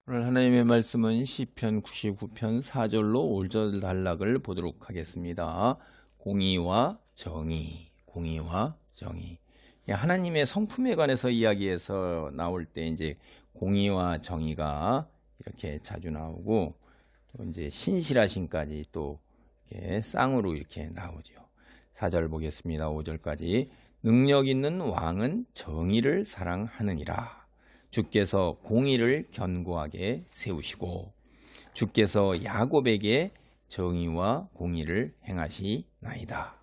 오늘 하나님의 말씀은 시편 99편 4절로 5절 단락을 보도록 하겠습니다. 공의와 정의, 공의와 정의. 하나님의 성품에 관해서 이야기해서 나올 때 이제 공의와 정의가 이렇게 자주 나오고 또 이제 신실하심까지 또 이렇게 쌍으로 이렇게 나오죠. 4절 보겠습니다. 5절까지. 능력 있는 왕은 정의를 사랑하느니라. 주께서 공의를 견고하게 세우시고 주께서 야곱에게 정의와 공의를 행하시나이다.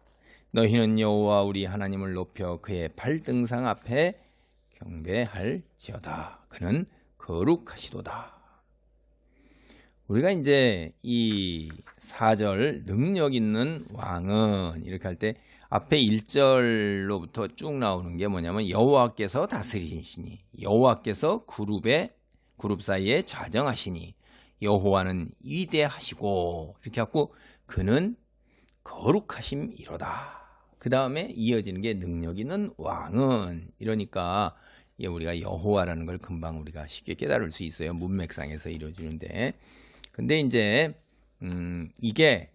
너희는 여호와 우리 하나님을 높여 그의 발등상 앞에 경배할지어다. 그는 거룩하시도다. 우리가 이제 이 4절 능력 있는 왕은 이렇게 할 때 앞에 1절로부터 쭉 나오는 게 뭐냐면 여호와께서 다스리시니, 여호와께서 그룹 사이에 좌정하시니, 여호와는 위대하시고 이렇게 하고 그는 거룩하심이로다. 그 다음에 이어지는 게 능력 있는 왕은, 이러니까 우리가 여호와라는 걸 금방 우리가 쉽게 깨달을 수 있어요. 문맥상에서 이루어지는데, 근데 이제 이게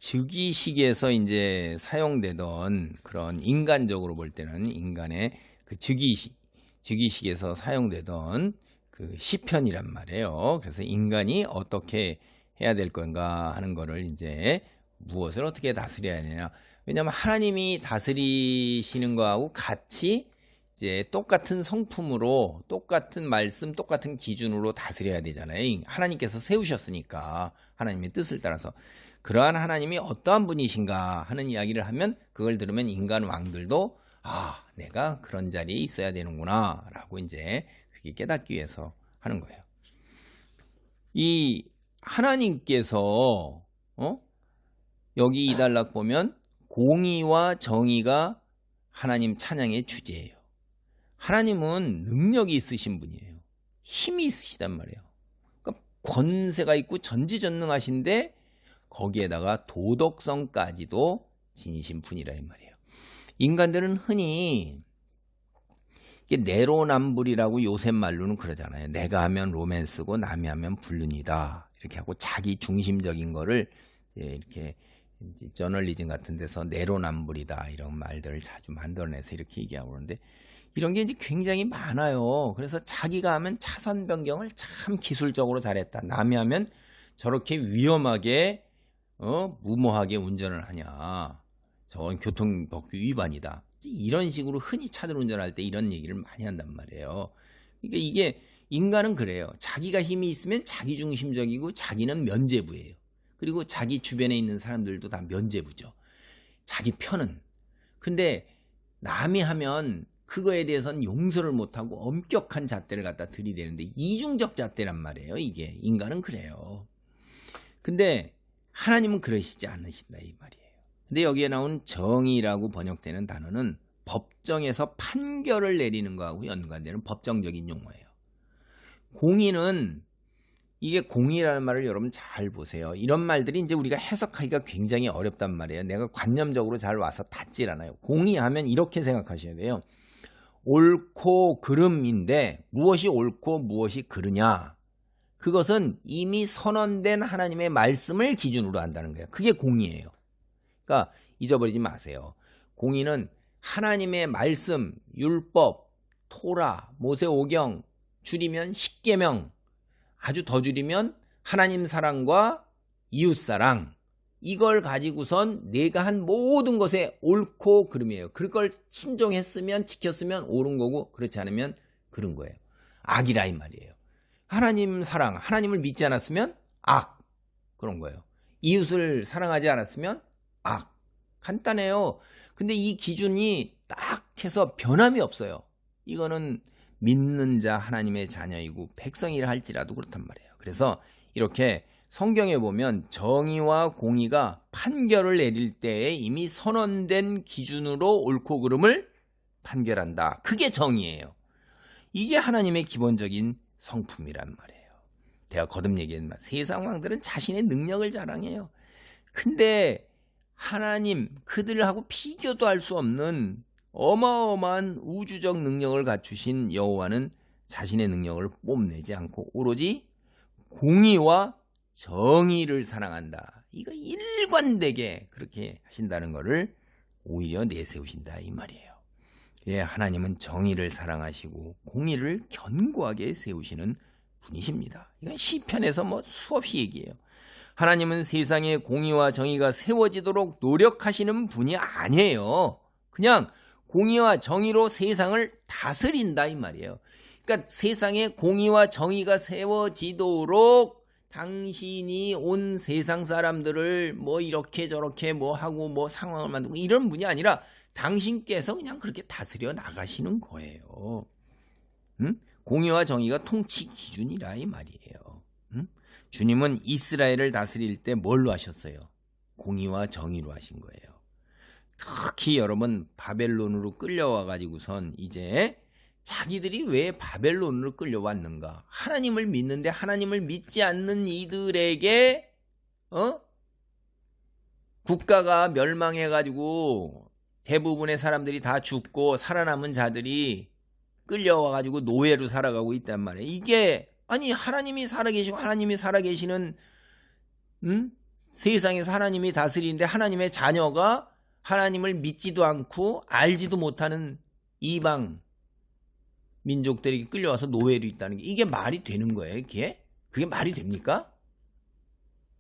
즉위식에서 이제 사용되던 그런, 인간적으로 볼 때는 인간의 그 즉위식에서 사용되던 그 시편이란 말이에요. 그래서 인간이 어떻게 해야 될 건가 하는 거를 이제 무엇을 어떻게 다스려야 되냐. 왜냐하면 하나님이 다스리시는 거하고 같이 이제 똑같은 성품으로, 똑같은 말씀, 똑같은 기준으로 다스려야 되잖아요. 하나님께서 세우셨으니까, 하나님의 뜻을 따라서. 그러한 하나님이 어떠한 분이신가 하는 이야기를 하면, 그걸 들으면 인간 왕들도 내가 그런 자리에 있어야 되는구나 라고 이제 그렇게 깨닫기 위해서 하는 거예요. 이 하나님께서 여기 이 단락 보면 공의와 정의가 하나님 찬양의 주제예요. 하나님은 능력이 있으신 분이에요. 힘이 있으시단 말이에요. 그러니까 권세가 있고 전지전능하신데 거기에다가 도덕성까지도 지니신 분이라 이 말이에요. 인간들은 흔히 내로남불이라고 요새 말로는 그러잖아요. 내가 하면 로맨스고 남이 하면 불륜이다. 이렇게 하고 자기 중심적인 거를 이렇게 저널리즘 같은 데서 내로남불이다 이런 말들을 자주 만들어내서 이렇게 얘기하고 그러는데, 이런 게 이제 굉장히 많아요. 그래서 자기가 하면 차선 변경을 참 기술적으로 잘했다. 남이 하면 저렇게 위험하게 무모하게 운전을 하냐. 저건 교통법규 위반이다. 이런 식으로 흔히 차들 운전할 때 이런 얘기를 많이 한단 말이에요. 그러니까 이게 인간은 그래요. 자기가 힘이 있으면 자기 중심적이고 자기는 면죄부예요. 그리고 자기 주변에 있는 사람들도 다 면죄부죠. 자기 편은. 근데 남이 하면 그거에 대해서는 용서를 못하고 엄격한 잣대를 갖다 들이대는데, 이중적 잣대란 말이에요. 이게 인간은 그래요. 근데 하나님은 그러시지 않으신다 이 말이에요. 근데 여기에 나온 정의라고 번역되는 단어는 법정에서 판결을 내리는 거하고 연관되는 법정적인 용어예요. 공의는, 이게 공의라는 말을 여러분 잘 보세요. 이런 말들이 이제 우리가 해석하기가 굉장히 어렵단 말이에요. 내가 관념적으로 잘 와서 닿질 않아요. 공의하면 이렇게 생각하셔야 돼요. 옳고 그름인데 무엇이 옳고 무엇이 그르냐, 그것은 이미 선언된 하나님의 말씀을 기준으로 한다는 거예요. 그게 공의예요. 그러니까 잊어버리지 마세요. 공의는 하나님의 말씀, 율법, 토라, 모세오경, 줄이면 십계명, 아주 더 줄이면 하나님 사랑과 이웃사랑, 이걸 가지고선 내가 한 모든 것에 옳고 그름이에요. 그걸 순종했으면, 지켰으면 옳은 거고, 그렇지 않으면 그른 거예요. 악이라 이 말이에요. 하나님 사랑, 하나님을 믿지 않았으면 악, 그런 거예요. 이웃을 사랑하지 않았으면 악. 간단해요. 근데 이 기준이 딱 해서 변함이 없어요. 이거는 믿는 자 하나님의 자녀이고 백성이라 할지라도 그렇단 말이에요. 그래서 이렇게 성경에 보면 정의와 공의가 판결을 내릴 때에 이미 선언된 기준으로 옳고 그름을 판결한다. 그게 정의예요. 이게 하나님의 기본적인 성품이란 말이에요. 제가 거듭 얘기했지만 세상 왕들은 자신의 능력을 자랑해요. 근데 하나님, 그들하고 비교도 할 수 없는 어마어마한 우주적 능력을 갖추신 여호와는 자신의 능력을 뽐내지 않고 오로지 공의와 정의를 사랑한다. 이거 일관되게 그렇게 하신다는 것을 오히려 내세우신다 이 말이에요. 예, 하나님은 정의를 사랑하시고 공의를 견고하게 세우시는 분이십니다. 이건 시편에서 뭐 수없이 얘기해요. 하나님은 세상에 공의와 정의가 세워지도록 노력하시는 분이 아니에요. 그냥 공의와 정의로 세상을 다스린다 이 말이에요. 그러니까 세상에 공의와 정의가 세워지도록 당신이 온 세상 사람들을 뭐 이렇게 저렇게 뭐 하고 뭐 상황을 만들고 이런 분이 아니라 당신께서 그냥 그렇게 다스려 나가시는 거예요. 공의와 정의가 통치 기준이라 이 말이에요. 주님은 이스라엘을 다스릴 때 뭘로 하셨어요? 공의와 정의로 하신 거예요. 특히 여러분 바벨론으로 끌려와 가지고선 이제 자기들이 왜 바벨론으로 끌려왔는가? 하나님을 믿는데 하나님을 믿지 않는 이들에게 국가가 멸망해가지고 대부분의 사람들이 다 죽고 살아남은 자들이 끌려와가지고 노예로 살아가고 있단 말이에요. 이게 아니 하나님이 살아계시고 하나님이 살아계시는 세상에서 하나님이 다스리는데 하나님의 자녀가 하나님을 믿지도 않고 알지도 못하는 이방 민족들이 끌려와서 노예로 있다는 게 이게 말이 되는 거예요. 그게 말이 됩니까?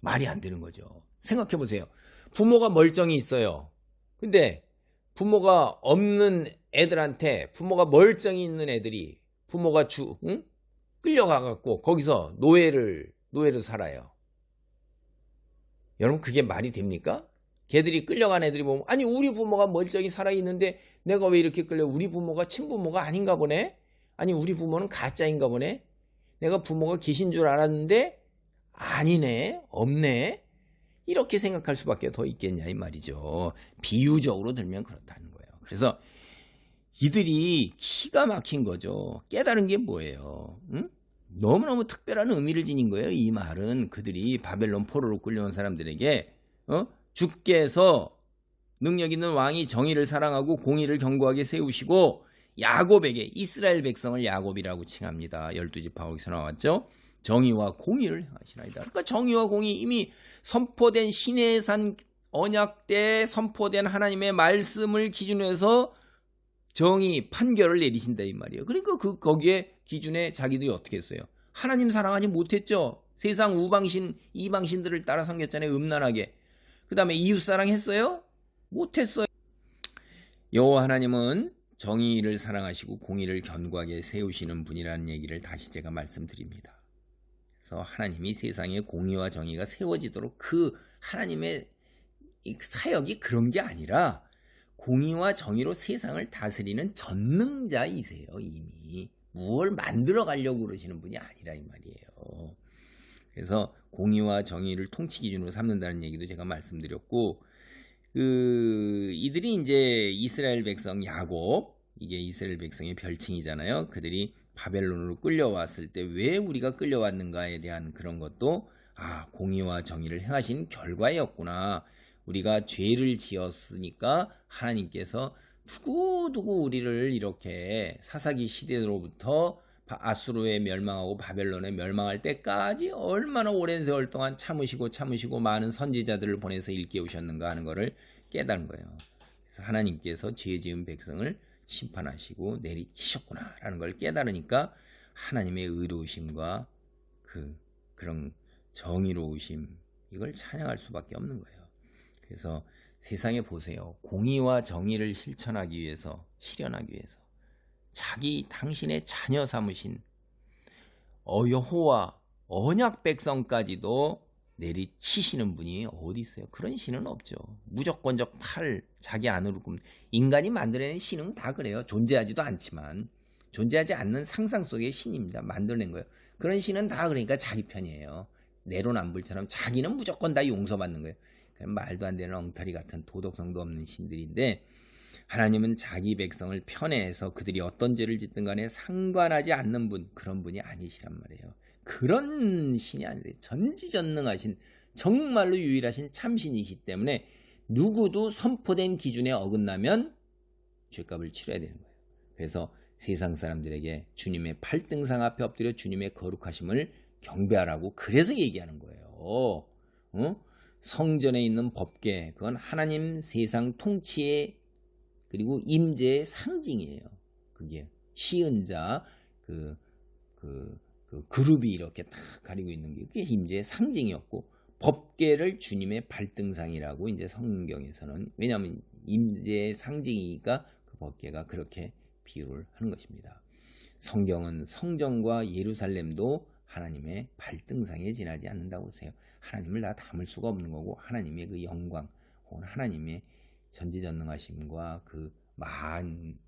말이 안 되는 거죠. 생각해 보세요. 부모가 멀쩡히 있어요. 근데 부모가 없는 애들한테 부모가 멀쩡히 있는 애들이 부모가 끌려가갖고 거기서 노예로 살아요. 여러분 그게 말이 됩니까? 걔들이 끌려간 애들이 보면 아니 우리 부모가 멀쩡히 살아있는데 내가 왜 이렇게 끌려? 우리 부모가 친부모가 아닌가 보네? 아니 우리 부모는 가짜인가 보네? 내가 부모가 계신 줄 알았는데 아니네? 없네? 이렇게 생각할 수밖에 더 있겠냐 이 말이죠. 비유적으로 들면 그렇다는 거예요. 그래서 이들이 기가 막힌 거죠. 깨달은 게 뭐예요? 너무너무 특별한 의미를 지닌 거예요. 이 말은 그들이 바벨론 포로로 끌려온 사람들에게 주께서 능력 있는 왕이 정의를 사랑하고 공의를 견고하게 세우시고 야곱에게 이스라엘 백성을 야곱이라고 칭합니다. 12지파 거기서 나왔죠. 정의와 공의를 행하시나이다. 그러니까 정의와 공의 이미 선포된 신의 산 언약 때 선포된 하나님의 말씀을 기준으로 해서 정의 판결을 내리신다 이 말이에요. 그러니까 거기에 기준에 자기들이 어떻게 했어요? 하나님 사랑하지 못했죠. 세상 우방신 이방신들을 따라 섬겼잖아요. 음란하게. 그 다음에 이웃사랑 했어요? 못했어요. 여호와 하나님은 정의를 사랑하시고 공의를 견고하게 세우시는 분이라는 얘기를 다시 제가 말씀드립니다. 그래서 하나님이 세상에 공의와 정의가 세워지도록 그 하나님의 사역이 그런 게 아니라 공의와 정의로 세상을 다스리는 전능자이세요. 이미 무엇을 만들어 가려고 그러시는 분이 아니라 이 말이에요. 그래서 공의와 정의를 통치 기준으로 삼는다는 얘기도 제가 말씀드렸고 이들이 이제 이스라엘 백성 야곱, 이게 이스라엘 백성의 별칭이잖아요. 그들이 바벨론으로 끌려왔을 때 왜 우리가 끌려왔는가에 대한 그런 것도 공의와 정의를 행하신 결과였구나. 우리가 죄를 지었으니까 하나님께서 두고두고 우리를 이렇게 사사기 시대로부터 아수르에 멸망하고 바벨론에 멸망할 때까지 얼마나 오랜 세월 동안 참으시고 많은 선지자들을 보내서 일깨우셨는가 하는 것을 깨달은 거예요. 그래서 하나님께서 죄 지은 백성을 심판하시고 내리치셨구나라는 걸 깨달으니까 하나님의 의로우심과 그런 정의로우심 이걸 찬양할 수밖에 없는 거예요. 그래서 세상에 보세요. 공의와 정의를 실현하기 위해서 당신의 자녀 삼으신 여호와 언약 백성까지도 내리치시는 분이 어디 있어요? 그런 신은 없죠. 무조건적 자기 안으로 인간이 만들어낸 신은 다 그래요. 존재하지도 않지만 존재하지 않는 상상 속의 신입니다. 만들어낸 거예요. 그런 신은 다 그러니까 자기 편이에요. 내로남불처럼 자기는 무조건 다 용서받는 거예요. 말도 안 되는 엉터리 같은 도덕성도 없는 신들인데 하나님은 자기 백성을 편애해서 그들이 어떤 죄를 짓든 간에 상관하지 않는 분, 그런 분이 아니시란 말이에요. 그런 신이 아니에요. 전지전능하신 정말로 유일하신 참신이기 때문에 누구도 선포된 기준에 어긋나면 죄값을 치러야 되는 거예요. 그래서 세상 사람들에게 주님의 발등상 앞에 엎드려 주님의 거룩하심을 경배하라고 그래서 얘기하는 거예요. 성전에 있는 법궤, 그건 하나님 세상 통치의 그리고 임재의 상징이에요. 그게 시은자 그룹이 이렇게 딱 가리고 있는 게 그게 임재의 상징이었고, 법궤를 주님의 발등상이라고 이제 성경에서는, 왜냐하면 임재의 상징이니까 그 법궤가 그렇게 비유를 하는 것입니다. 성경은 성전과 예루살렘도 하나님의 발등상에 지나지 않는다고 하세요. 하나님을 다 담을 수가 없는 거고, 하나님의 그 영광 혹은 하나님의 전지전능하심과 그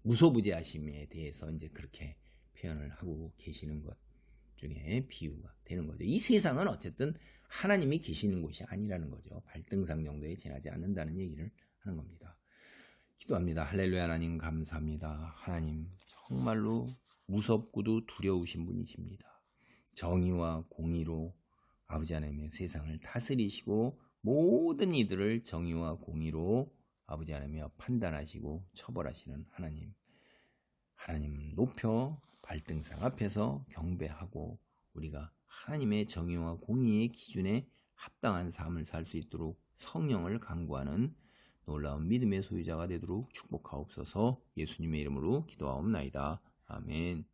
무소부재하심에 대해서 이제 그렇게 표현을 하고 계시는 것 중에 비유가 되는 거죠. 이 세상은 어쨌든 하나님이 계시는 곳이 아니라는 거죠. 발등상 정도에 지나지 않는다는 얘기를 하는 겁니다. 기도합니다. 할렐루야. 하나님 감사합니다. 하나님 정말로 무섭고도 두려우신 분이십니다. 정의와 공의로 아버지 하나님의 세상을 다스리시고 모든 이들을 정의와 공의로 아버지 하나님이여 판단하시고 처벌하시는 하나님 높여 발등상 앞에서 경배하고 우리가 하나님의 정의와 공의의 기준에 합당한 삶을 살 수 있도록 성령을 간구하는 놀라운 믿음의 소유자가 되도록 축복하옵소서. 예수님의 이름으로 기도하옵나이다. 아멘.